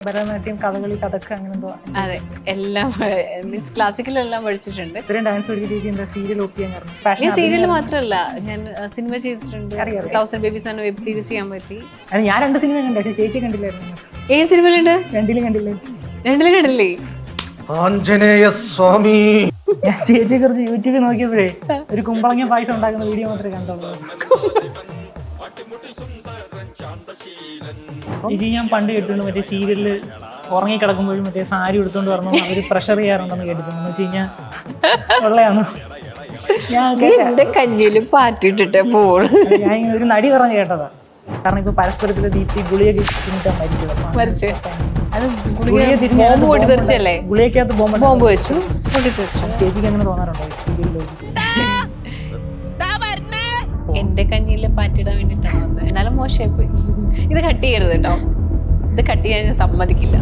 ഭരതനാട്യം, കഥകളി, കഥക്ക് അങ്ങനെ എന്തോ? അതെ, എല്ലാം മീൻസ് ക്ലാസിക്കലെല്ലാം പഠിച്ചിട്ടുണ്ട്. ഇത്രയും ഡാൻസ് പഠിച്ചിട്ട് സീരിയൽ ഓപ്പ് ചെയ്യാൻ കാരണം? ഞാൻ സീരിയൽ മാത്രമല്ല, ഞാൻ സിനിമ ചെയ്തിട്ടുണ്ട്. 1000 Babies എന്ന വെബ് സീരീസ് ചെയ്യാൻ പറ്റി. ഞാൻ 2 സിനിമ കണ്ടു, പക്ഷേ ചേച്ചി കണ്ടില്ലായിരുന്നു. ഏത് സിനിമയിലുണ്ട്? രണ്ടിലും കണ്ടില്ലേ? രണ്ടിലും കണ്ടില്ലേ? ആഞ്ജനേയ സ്വാമി. ഞാൻ ചേച്ചിയെ കുറിച്ച് യൂട്യൂബിൽ നോക്കിയപ്പോഴേ ഒരു കുമ്പളങ്ങ പായസം ഉണ്ടാക്കുന്ന വീഡിയോ മാത്രമേ കണ്ടുള്ളൂ. ഇത് ഞാൻ പണ്ട് കേട്ടിട്ടുണ്ട്, മറ്റേ സീരിയലില് ഉറങ്ങി കിടക്കുമ്പോഴും മറ്റേ സാരി എടുത്തോണ്ട് വരണം അവര് പ്രഷർ ചെയ്യാറുണ്ടെന്ന് കേട്ടിട്ടുണ്ട്. എന്ന് വെച്ച് കഴിഞ്ഞാൽ ഉള്ളയാണോ? എന്റെ കഞ്ഞിലും പാറ്റിട്ടിട്ടേ പോള്. ഞാൻ ഒരു നടി പറഞ്ഞ് കേട്ടതാ. കാരണം ഇപ്പൊ പരസ്പരത്തില് ദീപ്തി ഗുളിക മരിച്ചത്. അത് ബോംബ് പൊട്ടിത്തെറിച്ചല്ലേ? ഗുളികക്കകത്ത് ബോംബ് വെച്ചു, പൊട്ടിത്തെറിച്ചു. ചേച്ചിക്ക് അങ്ങനെ തോന്നാറുണ്ടോ സീരിയലിൽ? എന്റെ കഞ്ഞിയിൽ പാറ്റിടാൻ വേണ്ടിട്ടാണ് വന്നത്. എന്നാലും മോശമായി പോയി. ഇത് കട്ട് ചെയ്യരുത് കേട്ടോ, ഇത് കട്ട് ചെയ്യാൻ ഞാൻ സമ്മതിക്കില്ല.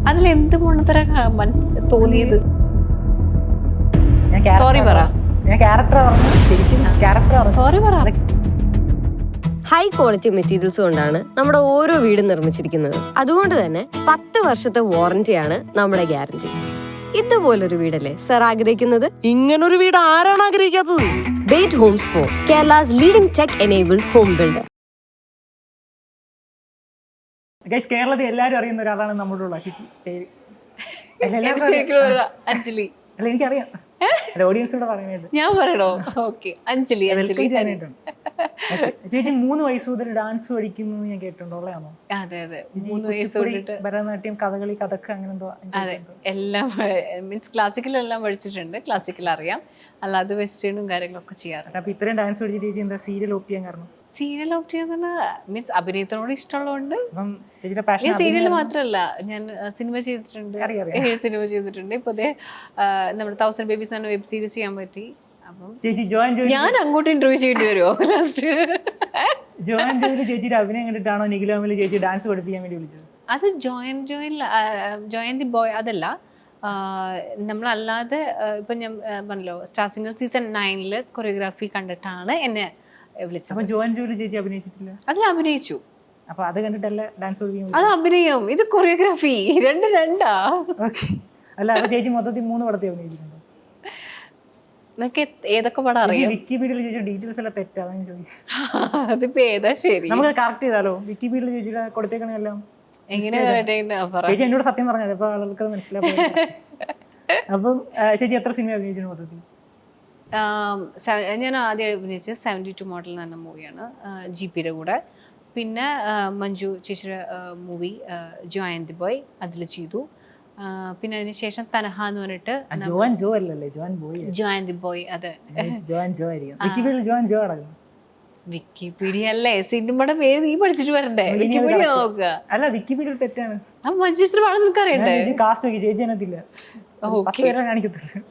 അതിലെന്ത് പൊണ്ണത്തര തോന്നിയത്? സോറി പറ. സോറി പറ. ഹൈ ക്വാളിറ്റി മെറ്റീരിയൽസ് കൊണ്ടാണ് നമ്മുടെ ഓരോ വീടും നിർമ്മിച്ചിരിക്കുന്നത്. അതുകൊണ്ട് തന്നെ 10 വർഷത്തെ വാറന്റിയാണ് നമ്മുടെ ഗ്യാരണ്ടി. ഇതുപോലൊരു വീടല്ലേ സർ ആഗ്രഹിക്കുന്നത്? ഇങ്ങനൊരു വീട് ആരാണ് ആഗ്രഹിക്കാത്തത്? Bate homes for Kerala's leading tech enabled home builder. കേരളത്തിൽ എല്ലാവരും അറിയുന്ന ഒരാളാണ് നമ്മുടെ ഉള്ള ചേച്ചി പേര്. അഞ്ജലി. അല്ല, എനിക്കറിയാം. ഓഡിയൻസിനോട് പറയാനായിട്ട് ഞാൻ പറയണോ? ഓക്കെ, അഞ്ജലി. ചേച്ചി 3 വയസ്സ് മുതൽ ഡാൻസ് പഠിക്കുന്നു ഞാൻ കേട്ടിട്ടുണ്ട്. ഉള്ളയാണോ? അതെ അതെ, 3 വയസ്സ് തൊട്ടിട്ട് ഭരതനാട്യം, കഥകളി, കഥക്ക് അങ്ങനെ എന്തോ? അതെ, എല്ലാം മീൻസ് ക്ലാസിക്കലെല്ലാം പഠിച്ചിട്ടുണ്ട്. ക്ലാസിക്കൽ അറിയാം, അല്ലാതെ വെസ്റ്റേണും കാര്യങ്ങളൊക്കെ ചെയ്യാറുണ്ട്. അപ്പൊ ഇത്രയും ഡാൻസ് പഠിച്ചിട്ട് ചേച്ചി എന്താ സീരിയൽ ഓപ്പ് ചെയ്യാൻ കാരണം? സീരിയൽ ഓപ്പ് ചെയ്യാൻ മീൻസ് അഭിനയത്തിനോട് ഇഷ്ടമുള്ളതുകൊണ്ട്. ഞാൻ സീരിയൽ മാത്രമല്ല, ഞാൻ സിനിമ ചെയ്തിട്ടുണ്ട്, 7 സിനിമ ചെയ്തിട്ടുണ്ട്. ഇപ്പൊ നമ്മുടെ 1000 Babies എന്ന വെബ് സീരീസ് ചെയ്യാൻ പറ്റി. അപ്പം ഞാൻ അങ്ങോട്ട് ഇന്റർവ്യൂ ചെയ്യേണ്ടി വരുമോ ലാസ്റ്റ്? ചേച്ചിയുടെ അഭിനയം കണ്ടിട്ടാണോ നിഖിലോമിൽ ചേച്ചി ഡാൻസ് പഠിപ്പിക്കാൻ വേണ്ടി വിളിച്ചത്? അത് ജോയിൻ ദി ബോയ് അതല്ല, നമ്മളല്ലാതെ ഇപ്പൊ ഞാൻ പറഞ്ഞല്ലോ സ്റ്റാർ സിംഗർ സീസൺ 9 കൊറിയോഗ്രാഫി കണ്ടിട്ടാണ് എന്നെ വിളിച്ചത്. അപ്പൊ ജോയിൻ ചേച്ചി അഭിനയിച്ചിട്ടില്ല? അതിൽ അഭിനയിച്ചു. അപ്പൊ അത് കണ്ടിട്ടല്ല ഡാൻസ് പഠിപ്പിക്കാൻ? അത് അഭിനയം, ഇത് കൊറിയോഗ്രാഫി, രണ്ടാ. അല്ല, അപ്പൊ ചേച്ചി മൊത്തത്തിൽ 3 പടത്തിൽ അഭിനയിച്ചിട്ടുണ്ടോ? നിനക്ക് ഏതൊക്കെ പടം അറിയാം? വിക്കിപീഡിയയിൽ ചേച്ചി ഡീറ്റെയിൽസ് എല്ലാം തെറ്റാണ് ചോദിക്കും. അതിപ്പോ ഏതാ ശരി? നമുക്ക് കറക്റ്റ് ചെയ്താലോ? വിക്കിപീഡിയയിൽ ചേച്ചിയുടെ കൊടുത്തേക്കണെല്ലാം എങ്ങനെ ചേച്ചി എന്നോട് സത്യം പറഞ്ഞത്, അപ്പൊ ആളുകൾക്ക് മനസ്സിലാവും. അപ്പം ചേച്ചി എത്ര സിനിമ അഭിനയിച്ചിട്ടുണ്ട് മൊത്തത്തിൽ? ഞാൻ ആദ്യം അഭിനയിച്ചത് 72 മോഡൽ എന്ന് പറഞ്ഞ മൂവിയാണ്, GP-യുടെ കൂടെ. പിന്നെ മഞ്ജു ചേച്ചിയുടെ മൂവി ജോയിൻ ദി ബോയ്, അതിൽ ചെയ്തു. പിന്നെ അതിന് ശേഷം തനഹ എന്ന് പറഞ്ഞിട്ട് ജോയിൻ ദി ബോയ്. അതെ, വിക്കിപീഡിയ അല്ലേ സിനിമയുടെ പേര് നീ പഠിച്ചിട്ട് വരണ്ടേ? വിക്കിപീഡിയ നോക്കുക. അല്ല, വിക്കിപീഡിയ തെറ്റാണ്. മഞ്ജുശ്രീ പാടം നിനക്ക് അറിയണ്ടേ?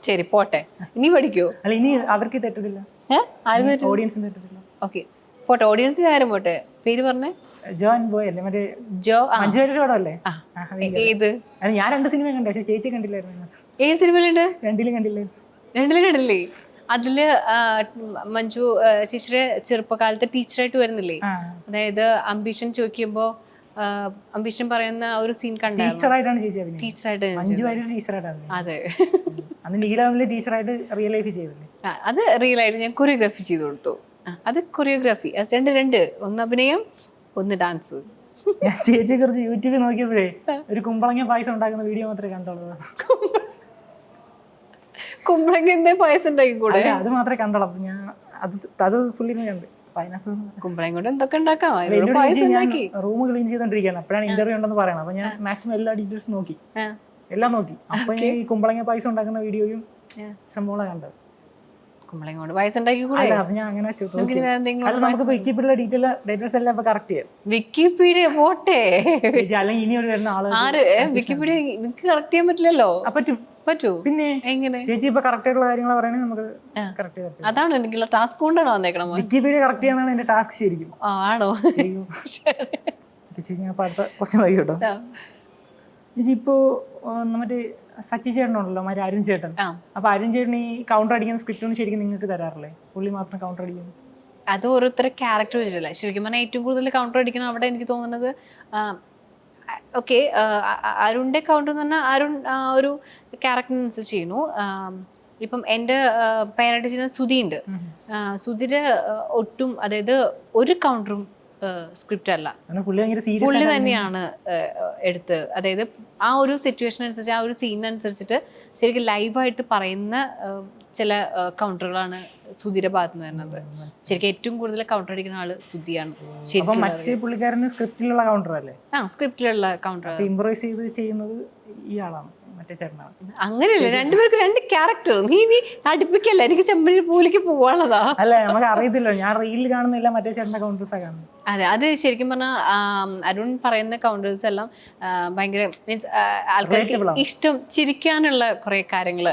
ശരി, പോട്ടെ. ഇനി പഠിക്കോ? അല്ല, ഇനി അവർക്ക് തെറ്റത്തില്ല. ഓഡിയൻസിന് തെറ്റത്തില്ല. ഓക്കെ, പോട്ടെ. ഓഡിയൻസിന് ആരും പോട്ടെ. പേര് പറഞ്ഞേ. ജോയിൻ ബോയ് അല്ലേ? മറ്റേ മഞ്ജുവാര്യരുടെ പടമല്ലേ? ഏത്? ഞാൻ 2 സിനിമ കണ്ടു, പക്ഷെ ചേച്ചി കണ്ടില്ലായിരുന്നു. ഏത് സിനിമയിലുണ്ട്? രണ്ടിലും കണ്ടില്ലേ? അതില് മഞ്ജു ചേച്ചിയുടെ ചെറുപ്പകാലത്തെ ടീച്ചറായിട്ട് വരുന്നില്ലേ? അതായത് അംബീഷൻ ചോദിക്കുമ്പോ അംബീഷൻ പറയുന്ന ഒരു സീൻ ടീച്ചറായിട്ടാണ് ചേച്ചി അഭിനയിച്ചത്. ടീച്ചറായിട്ട് മഞ്ജു വാര്യർ ടീച്ചറായിട്ടാണ്. അതെ, അന്ന് നീലാമിലെ ടീച്ചറായിട്ട് റിയൽ ലൈഫ് ചെയ്തില്ലേ? അത് റിയൽ ആയിട്ട് ഞാൻ കൊറിയോഗ്രാഫി ചെയ്തു കൊടുത്തു. അത് കൊറിയോഗ്രാഫി. രണ്ട്, ഒന്ന് അഭിനയം, ഒന്ന് ഡാൻസ്. ഞാൻ ചേച്ചിയെ കുറിച്ച് യൂട്യൂബിൽ നോക്കിയപ്പോഴേ ഒരു കുമ്പളങ്ങ പായസം ഉണ്ടാക്കുന്ന വീഡിയോ മാത്രമേ കണ്ടുള്ളൂ. കുമ്പളങ്ങ പായസം ഉണ്ടാക്കി കൂടെ? അത് മാത്രമേ കണ്ടുള്ളൂ. അപ്പൊ ഞാൻ അത് ഫുള്ളി കണ്ട്. കുമ്പളങ്ങ കൊണ്ട് എന്തൊക്കെ ഉണ്ടാക്കാം. റൂം ക്ലീൻ ചെയ്തോണ്ടിരിക്കുകയാണ്, അപ്പോഴാണ് ഇന്റർവ്യൂ ഉണ്ടെന്ന് പറയണം. അപ്പൊ ഞാൻ മാക്സിമം എല്ലാ ഡീറ്റെയിൽസ് നോക്കി. അപ്പൊ ഈ കുമ്പളങ്ങ പായസം ഉണ്ടാക്കുന്ന വീഡിയോയും സംഭവം കണ്ടത്. കുമ്പളങ്ങ കൊണ്ട് പായസം ഉണ്ടാക്കി കൂടെ? ഞാൻ അങ്ങനെ നമുക്ക് വിക്കിപീഡിയ ഡീറ്റെയിൽസ് എല്ലാം കറക്റ്റ് ചെയ്യാം. വിക്കിപീഡിയ പോട്ടെ, അല്ലെങ്കിൽ ഇനി ഒരു വരുന്ന ആള് വിക്കിപീഡിയ നിനക്ക് കറക്റ്റ് ചെയ്യാൻ പറ്റില്ലല്ലോ. പറ്റൂ. പിന്നെ എങ്ങനെ? ചേച്ചി ഇപ്പൊ കറക്റ്റ് ആയിട്ടുള്ള കാര്യങ്ങൾ പറയണെങ്കിൽ നമുക്ക് കറക്റ്റ് ചെയ്യാം. അതാണ് എനിക്കുള്ള ടാസ്ക് കൊണ്ടാണോ വന്നേക്കണം? വിക്കിപീഡിയ കറക്റ്റ് ചെയ്യാനാണ് എന്റെ ടാസ്ക്. ശരിക്കും ആണോ? ചേച്ചി ഞാൻ അടുത്ത ക്വസ്റ്റ്യൻ വായി കേട്ടോ. ചേച്ചി ഇപ്പോ മറ്റേ സച്ചി ചേട്ടനുണ്ടല്ലോ, മറ്റേ അരുൺ ചേട്ടൻ. അപ്പൊ അരുൺ ചേട്ടൻ ഈ കൗണ്ടർ അടിക്കുന്ന സ്ക്രിപ്റ്റ് ഒന്നും ശരിക്കും നിങ്ങൾക്ക് തരാറില്ലേ? പുള്ളി മാത്രം കൗണ്ടർ അടിക്കുന്നു? അത് ഓരോരുത്തരുടെ ക്യാരക്ടർ വെച്ചിട്ടല്ല. ശരിക്കും പറഞ്ഞാൽ ഏറ്റവും കൂടുതൽ കൗണ്ടർ അടിക്കണം അവിടെ എനിക്ക് തോന്നുന്നത്. ഓക്കെ, അരുണിൻ്റെ കൗണ്ടർ എന്ന് പറഞ്ഞാൽ അരുൺ ഒരു ക്യാരക്ടറിനനുസരിച്ച് ചെയ്യുന്നു. ഇപ്പം എൻ്റെ പേരായിട്ട് ചെയ്യുന്ന സുധിയുണ്ട്. സുധിയുടെ ഒട്ടും, അതായത് ഒരു കൗണ്ടറും സ്ക്രിപ്റ്റ് അല്ല, പുള്ളി തന്നെയാണ് എടുത്ത്, അതായത് ആ ഒരു സിറ്റുവേഷൻ അനുസരിച്ച് ആ ഒരു സീനനുസരിച്ചിട്ട് ശരിക്കും ലൈവായിട്ട് പറയുന്ന ചില കൗണ്ടറുകളാണ് സുധിയുടെ ഭാഗത്ത് നിന്ന് വരുന്നത്. ശരിക്കും ഏറ്റവും കൂടുതൽ കൗണ്ടർ അടിക്കുന്ന ആള് സുധിയാണ്. സ്ക്രിപ്റ്റിലുള്ള കൗണ്ടർ അല്ലേ? സ്ക്രിപ്റ്റിലുള്ള കൗണ്ടർ ഇംപ്രൂവൈസ് ചെയ്ത് ചെയ്യുന്നത് ഇയാളാണ്, മറ്റേ ചേട്ടനാണ്. അങ്ങനെയല്ല, രണ്ടുപേർക്ക് രണ്ട് ക്യാരക്ടർ. നീ അടുപ്പിക്കല്ല, എനിക്ക് ചെമ്പനി പൂലിക്ക് പോവാനുള്ളതാ. അല്ല, നമുക്ക് അറിയത്തില്ല, ഞാൻ റീലിൽ കാണുന്നില്ല, മറ്റേ ചേട്ടന്റെ കൗണ്ടേഴ്സാ കാണുന്നത്. അതെ, അത് ശരിക്കും പറഞ്ഞാൽ അരുൺ പറയുന്ന കൗണ്ടേഴ്സ് എല്ലാം ഭയങ്കര മീൻസ് ആൾക്കാർക്ക് ഇഷ്ടം, ചിരിക്കാനുള്ള കുറെ കാര്യങ്ങൾ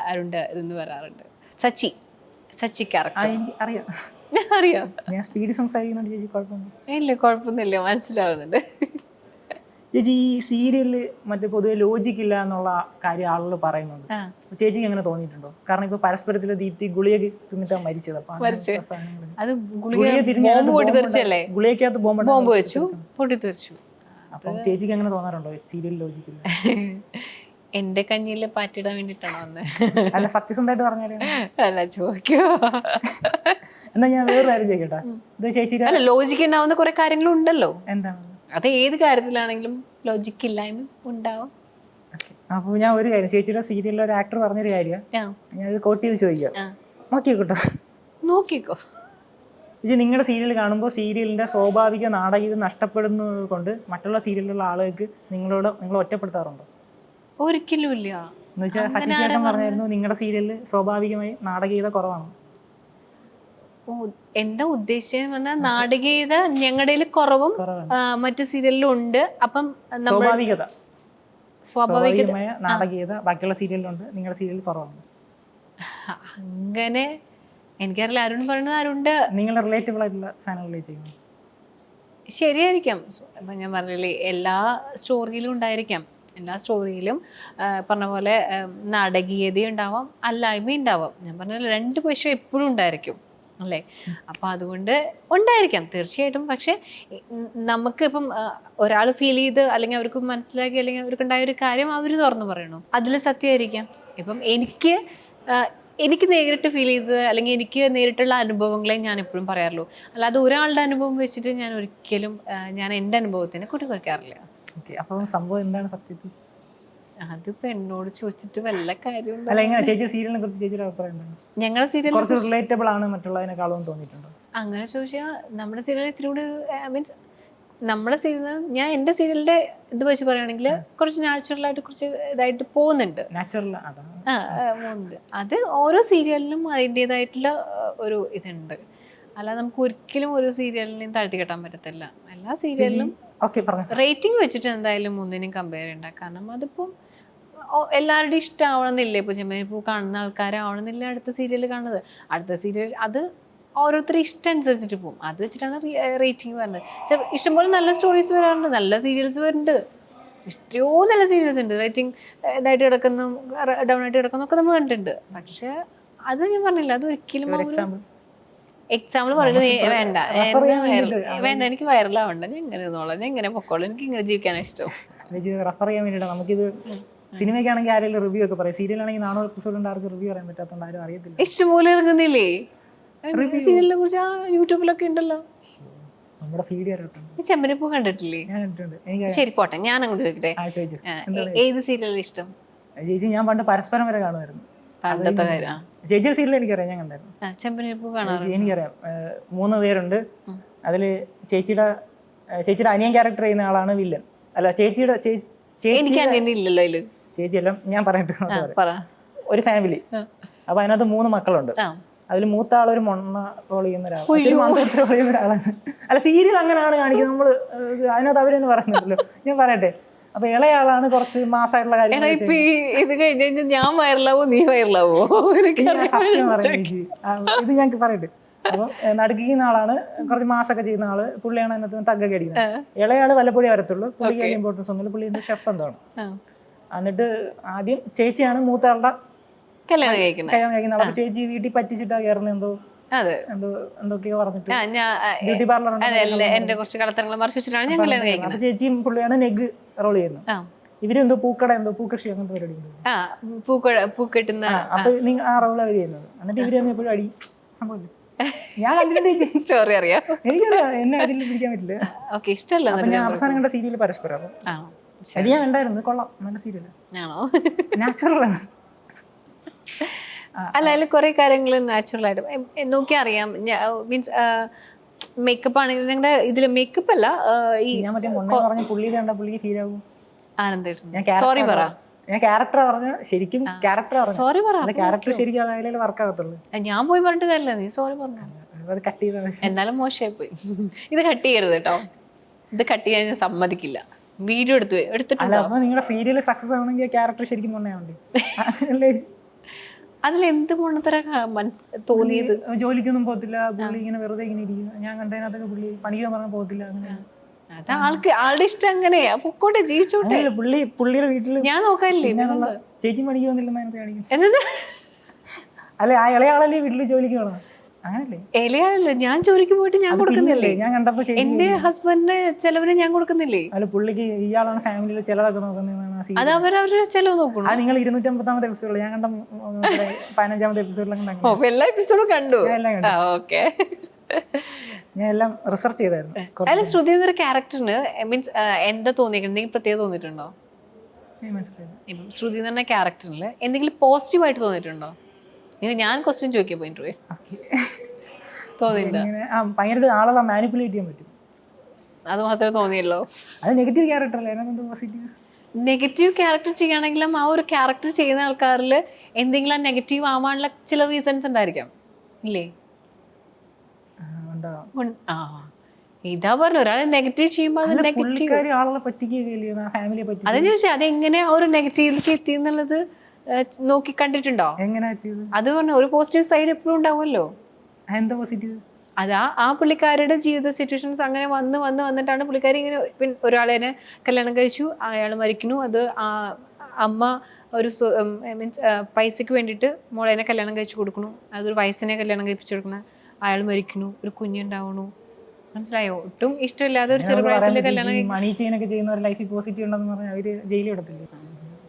അരുണിന്റെ ഇതെന്ന് വരാറുണ്ട്. സച്ചി ക്യാരക്ടർ അറിയാം. അറിയാം, ഞാൻ സ്പീഡ് സംസാരിക്കുന്നുണ്ട് ചേച്ചി, കുഴപ്പമൊന്നും ഇല്ല, കുഴപ്പമൊന്നുമില്ല, മനസ്സിലാവുന്നുണ്ട്. ചേച്ചി ഈ സീരിയലില് മറ്റേ പൊതുവെ ലോജിക് ഇല്ല എന്നുള്ള കാര്യം ആളുകൾ പറയുന്നുണ്ട്. ചേച്ചിക്ക് എങ്ങനെ തോന്നിയിട്ടുണ്ടോ? കാരണം ഇപ്പൊ പരസ്പരത്തില് ദീപ്തി ഗുളിക തിന്നിട്ടാ മരിച്ചത്. അത് ഗുളികക്കകത്ത് ബോംബ് വെച്ചു, പൊട്ടിത്തെറിച്ചു. അപ്പം ചേച്ചിക്ക് എങ്ങനെ തോന്നാറുണ്ടോ സീരിയൽ ലോജിക് ഇല്ല? എന്റെ കഞ്ഞിയില് പാറ്റിടാൻ വേണ്ടിട്ടാണോ വന്നത്? അല്ല, സത്യസന്ധമായിട്ട് പറഞ്ഞാലേ. അല്ല, ചോദിക്കോ? എന്നാ ഞാൻ വേറെ കാര്യം ചോദിക്കട്ടെ. ഇത് ചേച്ചിക്ക് അല്ല, ലോജിക്ക് ഉണ്ടാവുന്ന കുറെ കാര്യങ്ങളുണ്ടല്ലോ. എന്താണ്? അത് ഏത് കാര്യത്തിലാണെങ്കിലും ലോജിക്ക് ഇല്ലായ്മ ഉണ്ടാവും. അപ്പൊ ഞാൻ ഒരു കാര്യം, ചേച്ചിയുടെ സീരിയലിലെ ഒരു ആക്ടർ പറഞ്ഞൊരു കാര്യം ഞാൻ ഇത് കോട്ട് ചെയ്ത് ചോദിക്കാം, നോക്കിക്കോട്ടോ. നോക്കിക്കോ. ചേച്ചി, നിങ്ങളുടെ സീരിയൽ കാണുമ്പോൾ സീരിയലിന്റെ സ്വാഭാവിക നാടകീയത നഷ്ടപ്പെടുന്നത് കൊണ്ട് മറ്റുള്ള സീരിയലിലുള്ള ആളുകൾക്ക് നിങ്ങൾ ഒറ്റപ്പെടുത്താറുണ്ടോ? ഒരിക്കലും ഇല്ല. എന്ന് വെച്ചാൽ സച്ചിചേട്ടൻ പറഞ്ഞായിരുന്നു നിങ്ങളുടെ സീരിയലിൽ സ്വാഭാവികമായി നാടകീയത കുറവാണ്. എന്താ ഉദ്ദേശിച്ചത് പറഞ്ഞാൽ നാടകീയത ഞങ്ങളുടെ കുറവും മറ്റു സീരിയലിലും ഉണ്ട്. അപ്പം സ്വാഭാവികമായ നാടകീയത ബാക്കിയുള്ള സീരിയലിലുണ്ട്, നിങ്ങളുടെ സീരിയലിൽ കുറവാണ്. അങ്ങനെ എനിക്കറിയില്ല. അരുൺ പറയുന്നത് അരുണിന്റെ നിങ്ങൾ റിലേറ്റബിൾ ആയിട്ടുള്ള സാധനങ്ങളെ ചെയ്യുന്നു. ശരിയായിരിക്കാം. ഇപ്പം ഞാൻ പറഞ്ഞില്ലേ, എല്ലാ സ്റ്റോറിയിലും ഉണ്ടായിരിക്കാം. എല്ലാ സ്റ്റോറിയിലും പറഞ്ഞ പോലെ നാടകീയത ഉണ്ടാവാം, അല്ലായ്മ ഉണ്ടാവാം. ഞാൻ പറഞ്ഞ രണ്ട് പക്ഷം എപ്പോഴും ഉണ്ടായിരിക്കും അല്ലേ? അപ്പം അതുകൊണ്ട് ഉണ്ടായിരിക്കാം തീർച്ചയായിട്ടും. പക്ഷെ നമുക്ക് ഇപ്പം ഒരാൾ ഫീൽ ചെയ്ത് അല്ലെങ്കിൽ അവർക്ക് മനസ്സിലാക്കി അല്ലെങ്കിൽ അവർക്കുണ്ടായ ഒരു കാര്യം അവർ തുറന്നു പറയണു, അതിൽ സത്യമായിരിക്കാം. ഇപ്പം എനിക്ക് നേരിട്ട് ഫീൽ ചെയ്തത് അല്ലെങ്കിൽ എനിക്ക് നേരിട്ടുള്ള അനുഭവങ്ങളെ ഞാൻ എപ്പോഴും പറയാറുള്ളൂ. അല്ലാതെ ഒരാളുടെ അനുഭവം വെച്ചിട്ട് ഞാൻ ഒരിക്കലും എൻ്റെ അനുഭവത്തിനെ കൂട്ടിക്കുറയ്ക്കാറില്ല. അപ്പം സംഭവം എന്താണ് സത്യത്തിൽ? അതിപ്പോ എന്നോട് ചോദിച്ചിട്ട് വല്ല കാര്യം ഞങ്ങളുടെ സീരിയൽ കുറച്ച് റിലേറ്റബിൾ ആണ് മറ്റുള്ളതിനേക്കാളും തോന്നിയിട്ടുണ്ടോ? അങ്ങനെ ചോദിച്ചാൽ നമ്മുടെ സീരിയൽ ഇത്തിരി കൂടി മീൻസ് നമ്മുടെ സീരിയൽ, ഞാൻ എൻ്റെ സീരിയലിന്റെ ഇത് വെച്ച് പറയുകയാണെങ്കിൽ കുറച്ച് നാച്ചുറൽ ആയിട്ട് കുറച്ച് ഇതായിട്ട് പോകുന്നുണ്ട്. അത് ഓരോ സീരിയലിനും അതിൻ്റെതായിട്ടുള്ള ഒരു ഇതുണ്ട്. അല്ലാതെ നമുക്ക് ഒരിക്കലും ഒരു സീരിയലിനെയും താഴ്ത്തി കെട്ടാൻ പറ്റത്തില്ല. എല്ലാ സീരിയലിലും റേറ്റിംഗ് വെച്ചിട്ട് എന്തായാലും ഒന്നിനും കമ്പയർ ചെയ്യണ്ട. കാരണം അതിപ്പോൾ എല്ലാവരുടെയും ഇഷ്ടമാവണമെന്നില്ല. ഇപ്പോൾ ചെമ്പനിപ്പൂ കാണുന്ന ആൾക്കാരാവണമെന്നില്ല അടുത്ത സീരിയൽ കാണുന്നത്. അടുത്ത സീരിയൽ അത് ഓരോരുത്തരുടെ ഇഷ്ടം അനുസരിച്ചിട്ട് പോകും. അത് വെച്ചിട്ടാണ് റേറ്റിംഗ് വരുന്നത്. ഇഷ്ടംപോലെ നല്ല സ്റ്റോറീസ് വരാറുണ്ട്, നല്ല സീരിയൽസ് വരുന്നുണ്ട്, എത്രയോ നല്ല സീരിയൽസ് ഉണ്ട്. റേറ്റിംഗ് ഇതായിട്ട് കിടക്കുന്നു, ഡൗൺ ആയിട്ട് കിടക്കുന്നു ഒക്കെ നമ്മൾ കണ്ടിട്ടുണ്ട്. പക്ഷെ അത് ഞാൻ പറഞ്ഞില്ല, അത് ഒരിക്കലും എക്സാമ്പിൾ പറയുന്നത് വേണ്ട, എനിക്ക് വൈറലാവണ്ട, ഞാൻ ഇങ്ങനെ നോളാം, ഞാൻ ഇങ്ങനെ പൊക്കോളൂ, എനിക്ക് ഇങ്ങനെ ജീവിക്കാനാണ് ഇഷ്ടം. റെഫർ ചെയ്യാൻ വേണ്ടിയിട്ട് നമുക്കിത് സിനിമയ്ക്കാണെങ്കിൽ ആരെങ്കിലും റിവ്യൂ ഒക്കെ പറയും, സീരിയലാണെങ്കിൽ 400 എപ്പിസോഡ് ഉണ്ട്, ആർക്ക് റിവ്യൂ പറയാൻ പറ്റാത്തതുകൊണ്ട് ആരും അറിയത്തില്ല. ഇഷ്ടംപോലെ ഇറങ്ങുന്നില്ലേ സീരിയലിനെ കുറിച്ച്? യൂട്യൂബിലൊക്കെ ഉണ്ടല്ലോ. നമ്മുടെ ഫീഡ് ചെമ്പനിപ്പൂ കണ്ടിട്ടില്ലേ? ശരി പോട്ടെ, ഞാൻ അങ്ങോട്ട് ചോദിക്കട്ടെ, ഏത് സീരിയൽ ഇഷ്ടം? ചേച്ചി, ഞാൻ പണ്ട് പരസ്പരം വരെ കാണുമായിരുന്നു. പണ്ടത്തെ കാര്യം. ചേച്ചിയുടെ സീരിയൽ എനിക്കറിയാം, ഞാൻ കണ്ടായിരുന്നു. ചെമ്പനിപ്പൂ കാണാൻ എനിക്കറിയാം. 3 പേരുണ്ട്. അതില് ചേച്ചിയുടെ അനിയൻ ക്യാരക്ടർ ചെയ്യുന്ന ആളാണ് വില്ലൻ. അല്ല, ചേച്ചിയുടെ ചേച്ചിയെല്ലാം ഞാൻ പറയട്ടെ. ഒരു ഫാമിലി, അപ്പൊ അതിനകത്ത് 3 മക്കളുണ്ട്. അതിൽ മൂത്ത ആളൊരു മൊണ്ണ റോൾ ചെയ്യുന്ന ഒരാളാണ്. അല്ല, സീരിയൽ അങ്ങനെയാണ് കാണിക്കുന്നത്. നമ്മള് അതിനകത്ത് അവരെന്ന് പറയുന്നില്ലല്ലോ. ഞാൻ പറയട്ടെ, അപ്പൊ ഇളയാളാണ് കുറച്ച് മാസമായിട്ടുള്ള കാര്യം. ഇത് കഴിഞ്ഞ് ഞാൻ വൈറലാവോ നീ വൈറലാവോ? ഇത് ഞങ്ങൾക്ക് പറയട്ടെ. അപ്പൊ നടുക്കുന്ന ആളാണ്, കുറച്ച് മാസമൊക്കെ ചെയ്യുന്ന ആള്. പുള്ളിയാണ് അതിനകത്ത് തഗ്ഗൊക്കെ അടിക്കുന്നത്. ഇളയാള് വല്ലപ്പോഴേ വരത്തുള്ളൂ. പുള്ളിക്ക് ഇമ്പോർട്ടൻസ് ഒന്നുമില്ല. പുള്ളി എന്ത് ഷെഫ് എന്താണ്. എന്നിട്ട് ആദ്യം ചേച്ചിയാണ് മൂത്ത ആളുടെ കല്യാണം കഴിക്കുന്നത്. അപ്പൊ ചേച്ചി വീട്ടിൽ പറ്റിച്ചിട്ടാ കയറുന്നത് എന്തോ അതെ എന്തൊക്കെയോ പറഞ്ഞിട്ട് ഞാൻ ബ്യൂട്ടി പാർലർ അതല്ല എന്റെ കുറച്ച് കളത്തരങ്ങൾ മറിച്ച് വെച്ചിട്ടാണ് ഞാൻ കല്യാണം കഴിക്കുന്നത്. അപ്പൊ ചേച്ചിയും പുള്ളിയാണ് നെഗ് റോൾ ചെയ്യുന്നത്. ഇവരെന്തോ പൂക്കൃഷി അങ്ങനത്തെ പരിപാടി ഉണ്ട്. പൂക്കെട്ടുന്ന അപ്പൊ നിങ്ങൾ ആ റോൾ അവർ ചെയ്യുന്നത്. എന്നിട്ട് ഇവര് തമ്മിൽ എപ്പോഴും അടി സംഭവം ഞാൻ കണ്ടിട്ടുണ്ട്. സ്റ്റോറി അറിയാം, എനിക്കറിയാം, എന്നെ അതിൽ പിടിക്കാൻ പറ്റില്ല. ഓക്കെ, ഇഷ്ടമല്ല. അപ്പൊ ഞാൻ അവസാനം കണ്ട സീരിയൽ പരസ്പരം. അത് ഞാൻ കണ്ടായിരുന്നു, കൊള്ളാം, നല്ല സീരിയൽ ആണോ? നാച്ചുറൽ ആണ്. അല്ല, അതിൽ കുറെ കാര്യങ്ങൾ നാച്ചുറൽ ആയിട്ട് നോക്കിയാൽ അറിയാം. മീൻസ് മേക്കപ്പ് ആണെങ്കിൽ നിങ്ങളുടെ ഇതില് മേക്കപ്പ് അല്ല, ഈ ഞാൻ മറ്റേ മുന്നേ പറഞ്ഞ പുള്ളിയിൽ കണ്ട പുള്ളിക്ക് ഫീൽ ആകും. സോറി പറ, ഞാൻ ക്യാരക്ടർ പറഞ്ഞ ശരിക്കും ക്യാരക്ടർ സോറി പറ. ക്യാരക്ടർ ശരിക്കും അതായാലും വർക്ക് ആകത്തുള്ളൂ. ഞാൻ പോയി പറഞ്ഞിട്ട് കാര്യമില്ല, നീ സോറി പറഞ്ഞു. അത് കട്ട് ചെയ്ത എന്നാലും മോശമായി പോയി. ഇത് കട്ട് ചെയ്യരുത് കേട്ടോ, ഇത് കട്ട് ചെയ്യാൻ ഞാൻ സമ്മതിക്കില്ല. വീഡിയോ എടുത്തിട്ടില്ല. അപ്പൊ നിങ്ങളുടെ സീരിയൽ സക്സസ് ആവണമെങ്കിൽ ക്യാരക്ടർ ശരിക്കും മുന്നേ അതിലെന്ത് പൊണ്ണത്തര തോന്നിയത്? ജോലിക്കൊന്നും പോകത്തില്ല പുള്ളി, ഇങ്ങനെ വെറുതെ ഇങ്ങനെ ഇരിക്കും. ഞാൻ കണ്ടതിനകത്തൊക്കെ പുള്ളി പണിക്കാൻ പറഞ്ഞാൽ പോകത്തില്ല. അങ്ങനെ അത് ആളുടെ ഇഷ്ടം, അങ്ങനെയാ പൊക്കോട്ടെ, ജീവിച്ചോട്ടെ. പുള്ളിയുടെ വീട്ടിൽ ഞാൻ നോക്കാനില്ലേ, ചേച്ചി പണിക്ക് വന്നില്ലെന്ന് കാണിക്കും. എന്നത് അല്ലെ, ആ ഇളയാളല്ലേ വീട്ടിൽ ജോലിക്ക് വേണം, അങ്ങനല്ലേ? ഇലയാളല്ലേ, ഞാൻ ജോലിക്ക് പോയിട്ട് ഞാൻ കൊടുക്കുന്നില്ലേ? ഞാൻ കണ്ടപ്പോ എന്റെ ഹസ്ബൻഡിന് ചെലവിന് ഞാൻ കൊടുക്കുന്നില്ലേ? അല്ല, പുള്ളിക്ക് ഇയാളാണ് ഫാമിലിയിലെ ചിലതൊക്കെ നോക്കുന്നതാണ്. അത് അവരവരുടെ ചെലവ് നോക്കണം. അത് നിങ്ങൾ 250ാമത്തെ എപ്പിസോഡിൽ ഞാൻ കണ്ട 15ാമത്തെ എപ്പിസോഡിലൊക്കെ എല്ലാ എപ്പിസോഡും കണ്ടു. ഓക്കെ, ഞാൻ എല്ലാം റിസർച്ച് ചെയ്തായിരുന്നു. അതിൽ ശ്രുതി എന്നൊരു ക്യാരക്ടറിന് മീൻസ് എന്താ തോന്നിയത്? എന്തെങ്കിലും പ്രത്യേകം തോന്നിയിട്ടുണ്ടോ? ഇപ്പം ശ്രുതി എന്ന് പറഞ്ഞ ക്യാരക്ടറിൽ എന്തെങ്കിലും പോസിറ്റീവായിട്ട് തോന്നിയിട്ടുണ്ടോ? ഞാൻ ക്വസ്റ്റ്യൻ ചോദിക്കാൻ ഇന്റർവ്യൂ തോന്നിയിട്ടുണ്ടോ? ഭയങ്കര ആളെ മാനിപ്പുലേറ്റ് ചെയ്യാൻ പറ്റും, അത് മാത്രമേ തോന്നിയല്ലോ. അത് നെഗറ്റീവ് ക്യാരക്ടർ അല്ലേ, പോസിറ്റീവ്. നെഗറ്റീവ് ക്യാരക്ടർ ചെയ്യുകയാണെങ്കിലും ആ ഒരു ക്യാരക്ടർ ചെയ്യുന്ന ആൾക്കാരിൽ എന്തെങ്കിലും നെഗറ്റീവ് ആവാനുള്ള ചില റീസൺസ് ഉണ്ടായിരിക്കാം, ഇല്ലേ? ഇതാ പറഞ്ഞു, ഒരാളെ നെഗറ്റീവ് ചെയ്യുമ്പോൾ അത് നെഗറ്റീവ്. അതാ ചോദിച്ചാൽ അതെങ്ങനെ ആ ഒരു നെഗറ്റീവിലേക്ക് എത്തി എന്നുള്ളത് നോക്കി കണ്ടിട്ടുണ്ടോ? അത് പറഞ്ഞു, ഒരു പോസിറ്റീവ് സൈഡ് എപ്പോഴും ഉണ്ടാവുമല്ലോ. അതാ ആ പുള്ളിക്കാരുടെ ജീവിത സിറ്റുവേഷൻസ് അങ്ങനെ വന്നിട്ടാണ് പുള്ളിക്കാരി ഇങ്ങനെ ഒരാളെ കല്യാണം കഴിച്ചു, അയാൾ മരിക്കുന്നു. അത് അമ്മ ഒരു മീൻസ് പൈസക്ക് വേണ്ടിയിട്ട് മോളേനെ കല്യാണം കഴിച്ചു കൊടുക്കണു, അതൊരു വയസ്സിനെ കല്യാണം കഴിപ്പിച്ചു കൊടുക്കണം, അയാൾ മരിക്കുന്നു, ഒരു കുഞ്ഞുണ്ടാവണു. മനസ്സിലായോ? ഒട്ടും ഇഷ്ടമില്ലാതെ ഒരു ചെറുപ്രായത്തില് കല്യാണം.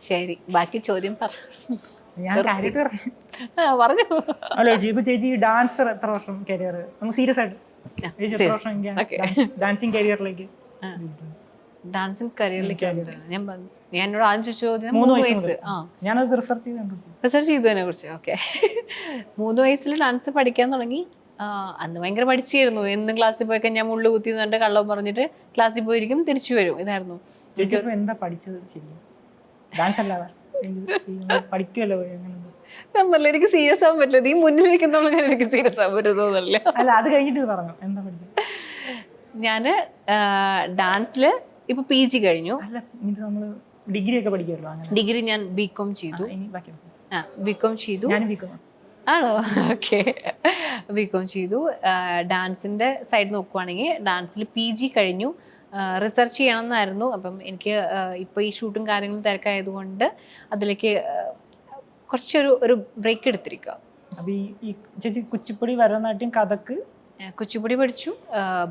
ശരി, ബാക്കി ചോദ്യം പറഞ്ഞു. ചേച്ചി ഡാൻസർ എത്ര വർഷം കരിയർ? സീരിയസ് ആയിട്ട് ഡാൻസിങ് കരിയറിലേക്ക് ഞാൻ എന്നോട് ആദ്യം ചോദിച്ചത് 3 വയസ്സ്. ഞാനത് റിസർച്ച് ചെയ്തു അതിനെ കുറിച്ച്. ഓക്കെ, 3 വയസ്സിൽ ഡാൻസ് പഠിക്കാൻ തുടങ്ങി. അന്ന് ഭയങ്കര പഠിച്ചായിരുന്നു. എന്നും ക്ലാസ്സിൽ പോയി കഴിഞ്ഞാൽ മുള്ളു കുത്തി നിന്നിട്ട് കള്ളം പറഞ്ഞിട്ട് ക്ലാസ്സിൽ പോയിരിക്കും, തിരിച്ചു വരും. ഇതായിരുന്നു. എന്താ പഠിച്ചത്? ഡാൻസ് അല്ലാതെ പഠിക്കുമല്ലോ. നമ്മളെ എനിക്ക് സീരിയസ് ആവാൻ പറ്റില്ല, നീ മുന്നിലിരിക്കുന്നോളം എനിക്ക് സീരിയസ് ആവാൻ പറ്റുന്നതല്ല. അല്ല, അത് കഴിഞ്ഞിട്ട് പറഞ്ഞു എന്താ പഠിച്ചത്? ഞാന് ഡാൻസില് ഇപ്പൊ PG കഴിഞ്ഞു. ഡിഗ്രി ഒക്കെ പഠിക്കുമല്ലോ. ഡിഗ്രി ഞാൻ BCom ചെയ്തു. BCom ചെയ്തു. ആണോ? ഓക്കെ, BCom ചെയ്തു. ഡാൻസിന്റെ സൈഡ് നോക്കുവാണെങ്കിൽ ഡാൻസിൽ PG കഴിഞ്ഞു. റിസർച്ച് ചെയ്യണമെന്നായിരുന്നു. അപ്പം എനിക്ക് ഇപ്പോൾ ഈ ഷൂട്ടും കാര്യങ്ങളും തിരക്കായതുകൊണ്ട് അതിലേക്ക് കുറച്ചൊരു ബ്രേക്ക് എടുത്തിരിക്കുക. കുച്ചിപ്പുടി, ഭരതനാട്യം, കഥക്ക്. കുച്ചിപ്പുടി പഠിച്ചു,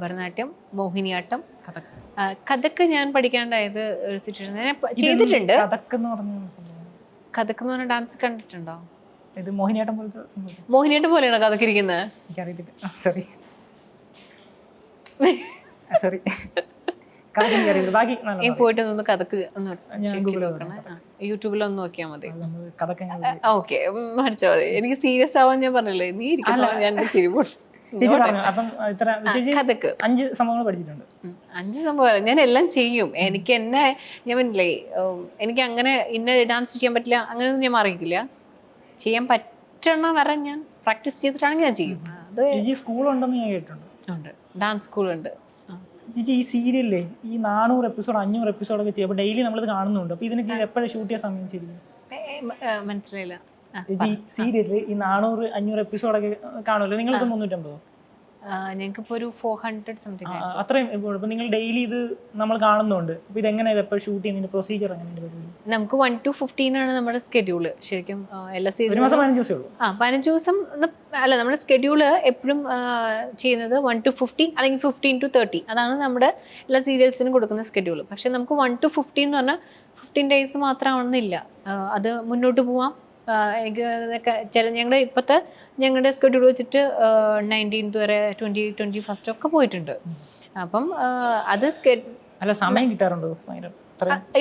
ഭരതനാട്യം, മോഹിനിയാട്ടം, കഥക്ക് ഞാൻ പഠിക്കാണ്ടായത് ഒരു സിറ്റുവേഷൻ ഞാൻ ചെയ്തിട്ടുണ്ട്. കഥക്ക് എന്ന് പറഞ്ഞ ഡാൻസ് കണ്ടിട്ടുണ്ടോ? മോഹിനിയാട്ടം പോലെയാണോ കഥക്ക് ഇരിക്കുന്നത്? പോയിട്ട് ഒന്ന് കഥക്ക് യൂട്യൂബിലൊന്ന് നോക്കിയാൽ മതി. ഓക്കെ, പഠിച്ചാൽ മതി. എനിക്ക് സീരിയസ് ആവാൻ ഞാൻ പറഞ്ഞില്ലേ, നീ ഇരിക്കുന്നു. ഞാൻ കഥക്ക് 5 സംഭവം ഞാൻ എല്ലാം ചെയ്യും. എനിക്ക് എന്നെ ഞാൻ പറഞ്ഞില്ലേ, എനിക്ക് അങ്ങനെ ഇന്ന ഡാൻസ് ചെയ്യാൻ പറ്റില്ല അങ്ങനെയൊന്നും ഞാൻ മാറിയിട്ടില്ല. ചെയ്യാൻ പറ്റണ വരെ ഞാൻ പ്രാക്ടീസ് ചെയ്തിട്ടാണെങ്കിൽ ഞാൻ ചെയ്യും. അത് സ്കൂളുണ്ടെന്ന് ഞാൻ കേട്ടിട്ടുണ്ട്. ഉണ്ട്, ഡാൻസ് സ്കൂളുണ്ട്. ഈ സീരിയലിലെ ഈ 400 എപ്പിസോഡ് 500 എപ്പിസോഡൊക്കെ ചെയ്യും. അപ്പൊ ഡെയിലി നമ്മളിത് കാണുന്നുണ്ട്. അപ്പൊ ഇതിനൊക്കെ എപ്പോഴും ഷൂട്ട് ചെയ്യാൻ സമയം ശരിക്കും മനസ്സിലായില്ല. ഈ സീരിയലിൽ ഈ 400 500 എപ്പിസോഡൊക്കെ കാണുമല്ലോ, നിങ്ങൾക്ക് 350? ഞങ്ങൾക്കിപ്പോൾ ഒരു 400 സംതിങ്. അത്രയും ഇപ്പൊ നിങ്ങൾ ഡെയിലി ഇത് നമ്മൾ കാണുന്നുണ്ട്. അപ്പൊ ഇതെങ്ങനെ എപ്പോൾ ഷൂട്ട് ചെയ്യുന്നതിന്റെ പ്രൊസീജിയർ എങ്ങനെയാണ്? നമുക്ക് 1 to 15 ആണ് നമ്മുടെ സ്കെഡ്യൂള്. ശരിക്കും എല്ലാ ഒരു സീസണും മാസം 15 ദിവസമേ ഉള്ളൂ. 15 ദിവസം അല്ല, നമ്മുടെ സ്കെഡ്യൂള് എപ്പോഴും ചെയ്യുന്നത് 1 to 15 അല്ലെങ്കിൽ 15 to 30. അതാണ് നമ്മുടെ എല്ലാ സീരിയൽസിനും കൊടുക്കുന്ന സ്കെഡ്യൂള്. പക്ഷെ നമുക്ക് 1 to 15 എന്ന് പറഞ്ഞാൽ 15 days മാത്രമാണെന്നില്ല. അത് മുന്നോട്ട് പോവാം. എനിക്ക് ഞങ്ങളുടെ ഇപ്പോഴത്തെ ഞങ്ങളുടെ സ്കെഡ്യൂൾ വെച്ചിട്ട് 19th വരെ 21st ഒക്കെ പോയിട്ടുണ്ട്. അപ്പം അത് അല്ല സമയം കിട്ടാറുണ്ടോ?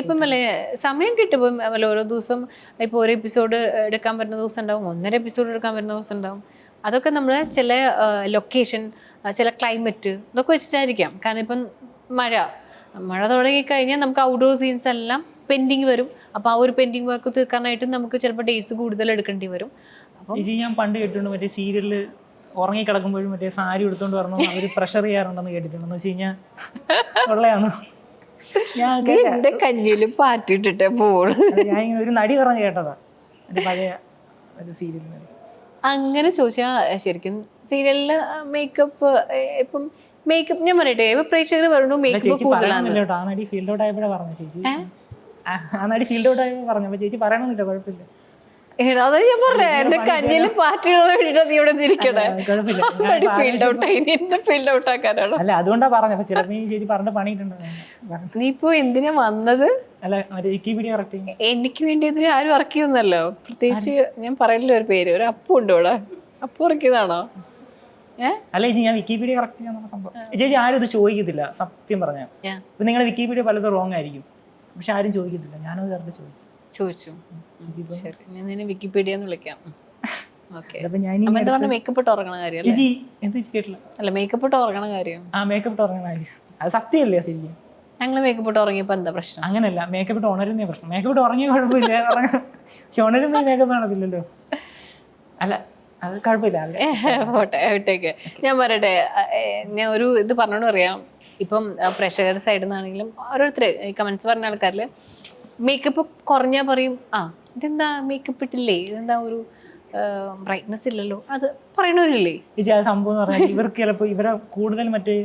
ഇപ്പം അല്ലേ സമയം കിട്ടും. അല്ല ഓരോ ദിവസം ഇപ്പോൾ ഒരു എപ്പിസോഡ് എടുക്കാൻ പറ്റുന്ന ദിവസം ഉണ്ടാവും, 1.5 എപ്പിസോഡ് എടുക്കാൻ പറ്റുന്ന ദിവസം ഉണ്ടാവും. അതൊക്കെ നമ്മൾ ചില ലൊക്കേഷൻ, ചില ക്ലൈമറ്റ് ഇതൊക്കെ വെച്ചിട്ടായിരിക്കാം. കാരണം ഇപ്പം മഴ തുടങ്ങിക്കഴിഞ്ഞാൽ നമുക്ക് ഔട്ട്ഡോർ സീൻസ് എല്ലാം പെൻഡിങ് വരും. അപ്പോൾ ആ ഒരു പെൻഡിങ് വർക്ക് തീർക്കാനായിട്ട് നമുക്ക് ചിലപ്പോൾ ഡേയ്സ് കൂടുതൽ എടുക്കേണ്ടി വരും. അപ്പം ഇത് ഞാൻ പണ്ട് കേട്ടിട്ടുണ്ട്, മറ്റേ സീരിയലിൽ ഉറങ്ങി കിടക്കുമ്പോഴും മറ്റേ സാരി എടുത്തോണ്ട് വരണം അവർ പ്രഷർ ചെയ്യാറുണ്ടെന്ന് കേട്ടിട്ടുണ്ടെന്ന് വെച്ച് കഴിഞ്ഞാൽ ഉള്ളതാണ്. എന്റെ കഞ്ഞിലും പാറ്റിട്ടിട്ടേ പോള്. ഞാൻ ഇങ്ങനെ ഒരു നടി പറഞ്ഞു കേട്ടതാ പഴയ ഒരു സീരിയലിൽ. അങ്ങനെ ചോദിച്ചാൽ ശരിക്കും സീരിയലില് മേക്കപ്പ് ഇപ്പം മേക്കപ്പ് ഞാൻ പറയട്ടെ, ഇപ്പൊ പ്രേക്ഷകർ പറഞ്ഞു മേക്കപ്പ് കൂടുതലാണ്. ആ നടി ഫീൽഡ് ഔട്ട് ആയപ്പോഴാണ് പറഞ്ഞു ചേച്ചി. ആ നടി ഫീൽഡ് ഔട്ട് ആയപ്പോ പറഞ്ഞു. അപ്പൊ ചേച്ചി പറയണമെന്നില്ല, കുഴപ്പമില്ല. അതാ ഞാൻ പറഞ്ഞേ, എന്റെ കഞ്ഞില് പാറ്റുകളെ വേണ്ടിട്ട് നീ ഇവിടെ ഇരിക്കണേ. ഫീൽഡ് ഔട്ട് ആയി, എന്നെ ഫീൽഡ് ഔട്ട് ആക്കാനാണോ? അല്ല അതുകൊണ്ടാ പറഞ്ഞത്. ചിലപ്പോ ചേച്ചി പറഞ്ഞ പണിയിട്ടുണ്ടോ? നീ ഇപ്പൊ എന്തിനാ വന്നത്? അല്ല വിക്കിപീഡിയ കറക്റ്റ് ചെയ്യും. എനിക്ക് വേണ്ടി ഇതിന് ആരും വർക്ക് ചെയ്യുന്നല്ലോ. പ്രത്യേകിച്ച് ഞാൻ പറയില്ല ഒരു പേര്, ഒരു അപ്പു ഉണ്ട് ഇവിടെ. അപ്പു വർക്ക് ചെയ്താണോ? അല്ല ചേച്ചി, ഞാൻ വിക്കിപീഡിയ കറക്റ്റ് ചെയ്യാൻ സംഭവം. ചേച്ചി ആരും ഇത് ചോദിക്കത്തില്ല സത്യം പറഞ്ഞാൽ. ഇപ്പൊ നിങ്ങളുടെ വിക്കിപീഡിയ പലതും റോങ് ആയിരിക്കും, പക്ഷെ ആരും ചോദിക്കത്തില്ല. ഞാനത് കറക്റ്റ് ചോദിച്ചു. ശരി, ഞാൻ നിന്നെ വിക്കിപീഡിയ എന്ന് വിളിക്കാം. മേക്കപ്പ് ഇട്ട് ഉറങ്ങണ കാര്യം അല്ല, മേക്കപ്പ് ഇട്ട് ഉറങ്ങണ കാര്യം. മേക്കപ്പ് ഇട്ട് ഉറങ്ങണ കാര്യം അത് സത്യമല്ലേ ശരിക്കും? ഞങ്ങള് മേക്കപ്പ് ഇട്ട് ഉറങ്ങിയപ്പോ എന്താ പ്രശ്നം? അങ്ങനല്ല, മേക്കപ്പ് ഇട്ട് ഉണരുന്നേ പ്രശ്നം. മേക്കപ്പ് ഇട്ട് ഉറങ്ങിയ കുഴപ്പമില്ല, പക്ഷെ ഉണരുന്ന മേക്കപ്പ് കാണത്തില്ലല്ലോ. അല്ല അത് കുഴപ്പമില്ല, പോട്ടെ വിട്ടേക്ക്. ഞാൻ പറയട്ടെ, ഞാൻ ഒരു ഇത് പറഞ്ഞോണ്ട് പറയാം. ഇപ്പം പ്രേക്ഷകരുടെ സൈഡിൽ നിന്നാണെങ്കിലും ഓരോരുത്തർ കമന്റ്സ് പറഞ്ഞ ആൾക്കാരിൽ മേക്കപ്പ് കുറഞ്ഞാൽ പറയും, ഇതെന്താ മേക്കപ്പ് ഇട്ടില്ലേ, ഇതെന്താ ഒരു ബ്രൈറ്റ്നസ് ഇല്ലല്ലോ, അത് പറയണവരില്ലേ? സംഭവം എന്ന് പറഞ്ഞാൽ ഇവർക്ക് ചിലപ്പോൾ ഇവരെ കൂടുതൽ മറ്റേ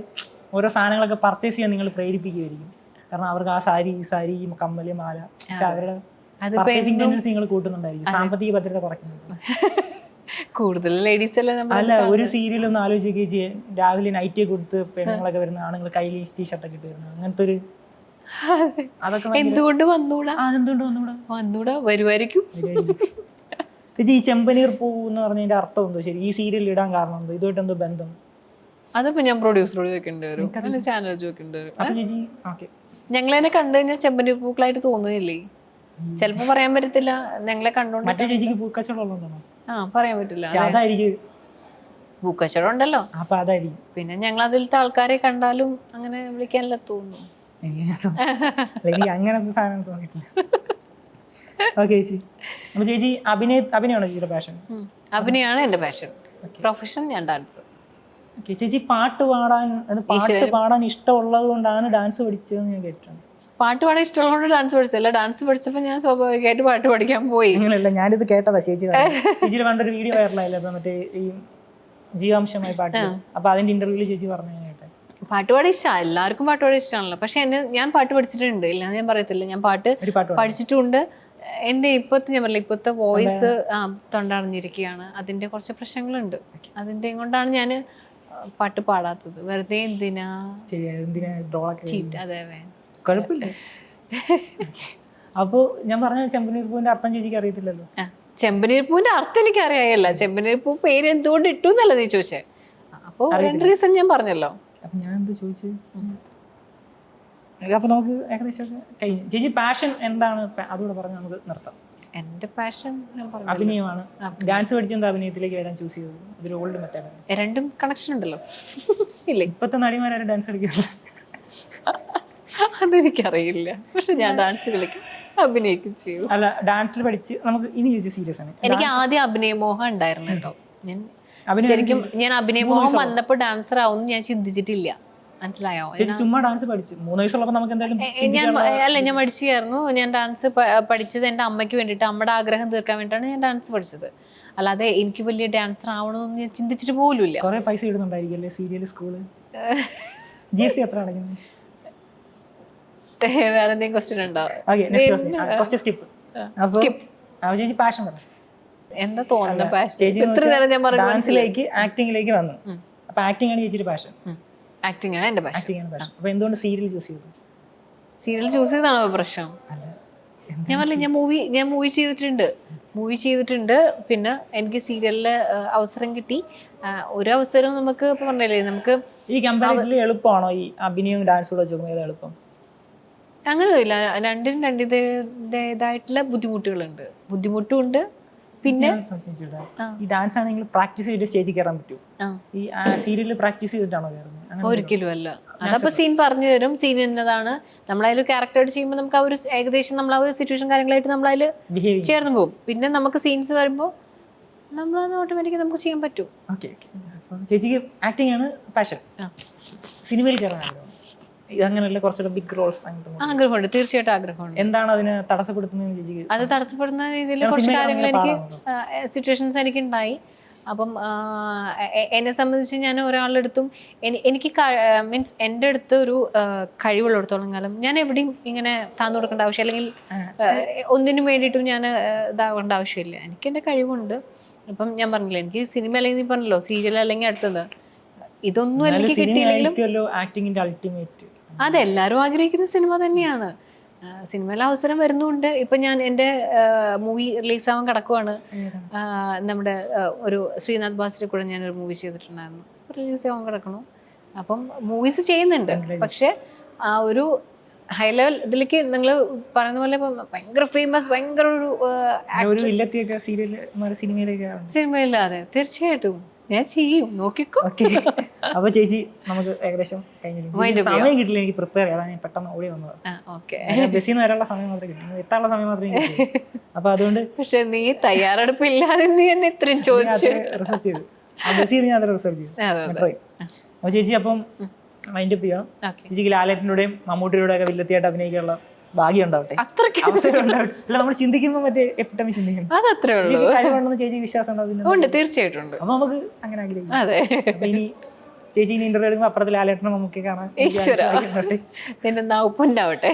ഓരോ സാധനങ്ങളൊക്കെ പർച്ചേസ് ചെയ്യാൻ നിങ്ങൾ പ്രേരിപ്പിക്കുമായിരിക്കും. കാരണം അവർക്ക് ആ സാരി കമ്മല് മാല, പക്ഷെ അവരുടെ പർച്ചേസിംഗ് ടെൻഡൻസി നിങ്ങൾ കൂട്ടുന്നുണ്ടായിരിക്കും. സാമ്പത്തിക ഭദ്രത കുറയ്ക്കുന്നുണ്ട്. കൂടുതൽ ലേഡീസ് അല്ല, ഒരു സീരിയൽ ഒന്ന് ആലോചിക്കുക, രാവിലെ നൈറ്റ് കൊടുത്ത് പെണ്ണുങ്ങളൊക്കെ വരുന്ന ആണുങ്ങൾ കയ്യിൽ ടീഷർട്ടൊക്കെ ഇട്ട് വരുന്നത്, അങ്ങനത്തെ ഒരു അതൊക്കെ എന്തുകൊണ്ട് വന്നൂടാ? വരുമായിരിക്കും. ഈ ചെമ്പനീർ പൂ എന്ന് പറഞ്ഞതിന്റെ അർത്ഥം എന്തോ? ശരി, ഈ സീരിയൽ ഇടാൻ കാരണം എന്തോ? ഇതുമായിട്ട് എന്തോ ബന്ധം? അതിപ്പോ ഞാൻ പ്രൊഡ്യൂസറോട് ചോദിക്കേണ്ടി വരും, ചാനൽ ചോദിക്കേണ്ടി വരും. ഞങ്ങളെന്നെ കണ്ടു കഴിഞ്ഞാൽ ചെമ്പനീർ പൂക്കളായിട്ട് തോന്നുന്നില്ലേ? ചിലപ്പോ പറയാൻ പറ്റത്തില്ല, ഞങ്ങളെ കണ്ടോണ്ട്. മറ്റേ ചേച്ചിക്ക് പൂക്കച്ചവടം പറയാൻ പറ്റില്ല, പൂക്കച്ചവടം ഉണ്ടല്ലോ. അപ്പൊ അതായിരിക്കും. പിന്നെ ഞങ്ങൾ അതിലത്തെ ആൾക്കാരെ കണ്ടാലും അങ്ങനെ വിളിക്കാനല്ല തോന്നുന്നു. എനിക്ക് അങ്ങനത്തെ സാധനം തോന്നിയിട്ടില്ല. ഓക്കെ ചേച്ചി, അപ്പൊ ചേച്ചി അഭിനയമാണോ ചേച്ചിയുടെ പാഷൻ? അഭിനയമാണ് എന്റെ പാഷൻ. പ്രൊഫഷൻ ഞാൻ ഡാൻസ്. ചേച്ചി പാട്ട് പാടാൻ ഇഷ്ടമുള്ളത് കൊണ്ടാണ് ഡാൻസ് പഠിച്ചതെന്ന് ഞാൻ കേട്ടിട്ടുണ്ട്. പാട്ട് പാടാൻ ഇഷ്ടമുള്ളതുകൊണ്ട് ഡാൻസ് പഠിച്ചല്ല, ഡാൻസ് പഠിച്ചപ്പോൾ ഞാൻ സ്വാഭാവികമായിട്ട് പാട്ട് പഠിക്കാൻ പോയി. അങ്ങനെയല്ല, ഞാനിത് കേട്ടതാ ചേച്ചി പണ്ടൊരു വീഡിയോ വൈറലായില്ല, മറ്റേ ഈ ജീവാംശമായ പാട്ട്. അപ്പൊ അതിന്റെ ഇന്റർവ്യൂല് ചേച്ചി പറഞ്ഞു കേട്ടെ. പാട്ട് പാടാൻ ഇഷ്ടമാണ്, എല്ലാവർക്കും പാട്ട് പാടാൻ ഇഷ്ടമാണല്ലോ. പക്ഷെ ഞാൻ പാട്ട് പഠിച്ചിട്ടുണ്ട്, ഇല്ലാന്ന് ഞാൻ പറയത്തില്ല. ഞാൻ പാട്ട് പഠിച്ചിട്ടുണ്ട്. എൻ്റെ ഞാൻ പറയില്ല, ഇപ്പോഴത്തെ വോയിസ് തൊണ്ടടഞ്ഞിരിക്കുകയാണ്. അതിന്റെ കുറച്ച് പ്രശ്നങ്ങളുണ്ട്. അതിന്റെ കൊണ്ടാണ് ഞാൻ പാട്ട് പാടാത്തത്. വെറുതെ എന്തിനാ? അതെ, കുഴപ്പമില്ല. അപ്പൊ ഞാൻ പറഞ്ഞ ചെമ്പനീർ പൂവിന്റെ അർത്ഥം ചേച്ചിക്ക് അറിയത്തില്ലല്ലോ. ചെമ്പനീർ പൂവിന്റെ അർത്ഥം എനിക്ക് അറിയാമല്ല. ചെമ്പനീർ പൂ പേര് എന്തുകൊണ്ട് ഇട്ടു എന്നല്ല നീ ചോദിച്ചേ. അപ്പൊ 2 റീസൺ ഞാൻ പറഞ്ഞല്ലോ. ഞാൻ എന്ത് ചോദിച്ചു? അപ്പൊ നമുക്ക് ഏകദേശം കഴിഞ്ഞു. ചേച്ചി പാഷൻ എന്താണ്? അതുകൂടെ പറഞ്ഞ് നമുക്ക് നിർത്താം. എന്റെ പാഷൻ അഭിനയമാണ്. ഡാൻസ് പഠിച്ചെന്താ അഭിനയത്തിലേക്ക് വരാൻ ചൂസ് ചെയ്തത്? ഇതൊരു ഓൾഡ് മെത്തേഡ്. രണ്ടും കണക്ഷൻ ഉണ്ടല്ലോ. ഇല്ല, ഇപ്പത്തെ നടിമാരും ഡാൻസ് കളിക്കുന്നത് അതെനിക്കറിയില്ല. പക്ഷെ ഞാൻ ഡാൻസ് കളിക്കും, അഭിനയിക്കും ചെയ്യും. അല്ല, ഡാൻസിൽ പഠിച്ച് നമുക്ക് ഇനി ചേച്ചി സീരിയസ് ആണ്. എനിക്ക് ആദ്യം അഭിനയമോഹം ഉണ്ടായിരുന്നു കേട്ടോ. ശരിക്കും ഞാൻ അഭിനയമോഹം വന്നപ്പോ ഡാൻസർ ആവും ഞാൻ ചിന്തിച്ചിട്ടില്ല. മനസ്സിലായോ? ചുമ്മാ ഡാൻസ് പഠിച്ചു 3 വയസ്സുള്ളപ്പോൾ നമുക്ക് എന്തായാലും ഞാൻ പഠിച്ചായിരുന്നു. ഞാൻ ഡാൻസ് പഠിച്ചത് എൻ്റെ അമ്മയ്ക്ക് വേണ്ടിയിട്ട്, അമ്മയുടെ ആഗ്രഹം തീർക്കാൻ വേണ്ടിയിട്ടാണ് ഞാൻ ഡാൻസ് പഠിച്ചത്. അല്ലാതെ എനിക്ക് വലിയ ഡാൻസർ ആവണമെന്ന് ഞാൻ ചിന്തിച്ചിട്ട് പോലുമില്ല. കുറെ പൈസ ഇടുന്നുണ്ടായിരിക്കും അല്ലേ സീരിയൽ, സ്കൂള്, GST എത്ര അടയ്ക്കുന്നത്? വേറെ എന്തെങ്കിലും ക്വസ്റ്റ്യൻ ഉണ്ടോ? ചേച്ചി പാഷൻ പറഞ്ഞു എന്താ തോന്നുന്ന പാഷൻ? ഡാൻസിലേക്ക് ആക്ടിങ്ങിലേക്ക് വന്നു. അപ്പൊ ആക്ടിംഗ് ആണ് ചേച്ചിയുടെ പാഷൻ. ആക്ടിംഗ് ആണ് എന്റെ പാഷൻ. അപ്പൊ എന്തുകൊണ്ട് സീരിയൽ ചൂസ് ചെയ്തു? സീരിയൽ ചൂസ് ചെയ്താണോ പ്രശ്നം? ഞാൻ പറഞ്ഞില്ല, ഞാൻ മൂവി ചെയ്തിട്ടുണ്ട്. പിന്നെ എനിക്ക് സീരിയലില് അവസരം കിട്ടി. ഒരു അവസരം നമുക്ക് ഇപ്പൊ പറഞ്ഞില്ലേ, നമുക്ക് ഈ കമ്പാരിറ്റീവ്ലി എളുപ്പമാണോ ഈ അഭിനയവും ഡാൻസും കൂടെ ചോദിക്കുന്നത്? എളുപ്പം അങ്ങനെയില്ല, രണ്ടിനും രണ്ടിൻ്റെതായിട്ടുള്ള ബുദ്ധിമുട്ടുകളുണ്ട്. ബുദ്ധിമുട്ടുമുണ്ട്. പിന്നെ ഈ ഡാൻസ് ആണെങ്കിൽ പ്രാക്ടീസ് ചെയ്തിട്ട് സ്റ്റേജിൽ കയറാൻ പറ്റും. ഈ സീരിയലിൽ പ്രാക്ടീസ് ചെയ്തിട്ടാണോ കയറുന്നത്? ഒരിക്കലും അല്ല. അതപ്പോ സീൻ പറഞ്ഞു തരും, സീൻ എന്നതാണ്. നമ്മളതിൽ ക്യാരക്ടർ ചെയ്യുമ്പോൾ നമുക്ക് ആ ഒരു ഏകദേശം നമ്മൾ ആ ഒരു സിറ്റുവേഷൻ കാര്യങ്ങളായിട്ട് നമ്മളതിൽ ചേർന്ന് പോകും. പിന്നെ നമുക്ക് സീൻസ് വരുമ്പോൾ നമ്മളത് ഓട്ടോമാറ്റിക്കലി നമുക്ക് ചെയ്യാൻ പറ്റും. ചേച്ചിക്ക് ആക്ടിംഗ് ആണ് പാഷൻ, സിനിമയിൽ കയറാനാണല്ലോ. അങ്ങനെയല്ല കുറച്ചുകൂടെ ബിഗ് റോൾസ് ആഗ്രഹമുണ്ട്, തീർച്ചയായിട്ടും ആഗ്രഹമുണ്ട്. എന്താണ് അതിന് തടസ്സപ്പെടുത്തുന്നത്? അത് തടസ്സപ്പെടുന്ന രീതിയിൽ കുറച്ച് കാര്യങ്ങൾ എനിക്ക് സിറ്റുവേഷൻസ് എനിക്ക് ഉണ്ടായി. അപ്പം എന്നെ സംബന്ധിച്ച് ഞാൻ ഒരാളുടെ എനിക്ക് മീൻസ് എൻ്റെ അടുത്ത് ഒരു കഴിവുള്ളിടത്തോളം കാലം ഞാൻ എവിടെയും ഇങ്ങനെ താന്നു കൊടുക്കേണ്ട ആവശ്യം, അല്ലെങ്കിൽ ഒന്നിനും വേണ്ടിയിട്ടും ഞാൻ ഇതാവേണ്ട ആവശ്യമില്ല. എനിക്ക് എൻ്റെ കഴിവുണ്ട്. ഇപ്പം ഞാൻ പറഞ്ഞില്ല, എനിക്ക് സിനിമ അല്ലെങ്കിൽ നീ പറഞ്ഞല്ലോ സീരിയൽ അല്ലെങ്കിൽ അടുത്തത്, ഇതൊന്നും എനിക്ക് കിട്ടിയില്ലെങ്കിലും അതെല്ലാവരും ആഗ്രഹിക്കുന്ന സിനിമ തന്നെയാണ്. സിനിമയിൽ അവസരം വരുന്നുണ്ട്. ഇപ്പം ഞാൻ എൻ്റെ മൂവി റിലീസാവാൻ കിടക്കുവാണ്. നമ്മുടെ ഒരു ശ്രീനാഥ് ബാസിന്റെ കൂടെ ഞാനൊരു മൂവി ചെയ്തിട്ടുണ്ടായിരുന്നു, റിലീസാവാൻ കിടക്കണു. അപ്പം മൂവീസ് ചെയ്യുന്നുണ്ട്. പക്ഷെ ആ ഒരു ഹൈ ലെവൽ ഇതിലേക്ക് നിങ്ങൾ പറയുന്ന പോലെ ഭയങ്കര ഫേമസ്, ഭയങ്കര ഒരു സിനിമയില്ലാതെ തീർച്ചയായിട്ടും ഞാൻ ചെയ്യും, നോക്കിക്കോ. അപ്പൊ ചേച്ചി നമുക്ക് ഏകദേശം സമയം കിട്ടില്ല, എനിക്ക് പ്രിപ്പയർ ചെയ്യാൻ. ഞാൻ പെട്ടെന്ന് ഓടി വന്നത്, ബസ്സിന്ന് വരാനുള്ള സമയം മാത്രമേ കിട്ടും, എത്താനുള്ള സമയം മാത്രമേ കിട്ടും. അപ്പൊ അതുകൊണ്ട് പക്ഷെ നീ തയ്യാറെടുപ്പില്ലാതെ നീ എന്നെ ഇത്രയും ചോദിച്ചു റിസർച്ച് ചെയ്തു. ആ ബസ്സിൽ ഞാൻ അത്ര റിസർച്ച് ചെയ്തു. അപ്പൊ ചേച്ചി അപ്പം മൈൻഡപ്പ് ചെയ്യാം. ചേച്ചിക്ക് ലാലേട്ടനുടെയും മമ്മൂട്ടിയുടെ ഒക്കെ വില്ലത്തിയായിട്ട് അഭിനയിക്കാനുള്ള ഭാഗ്യം ഉണ്ടാവട്ടെ, അവസരം ഉണ്ടാവട്ടെ. അല്ല, നമ്മൾ ചിന്തിക്കുമ്പോൾ മറ്റേ എപ്പിട്ടമി ചിന്തിക്കണം. അതത്രേ ഉള്ളൂ. കഴിവുണ്ടെന്ന് ചേച്ചി വിശ്വാസം ഉണ്ട്, തീർച്ചയായിട്ടും ഉണ്ട്. അപ്പൊ നമുക്ക് അങ്ങനെ ആഗ്രഹിക്കാം. അതെ, ഇനി ചേച്ചി ഇനി ഇന്റർവ്യൂ എടുക്കുമ്പോൾ അപ്പുറത്തിൽ ലാലേട്ടനും മമ്മൂക്കെ കാണാൻ ഈശ്വര നിന്റെ നാവ് പൊന്നാവട്ടെ.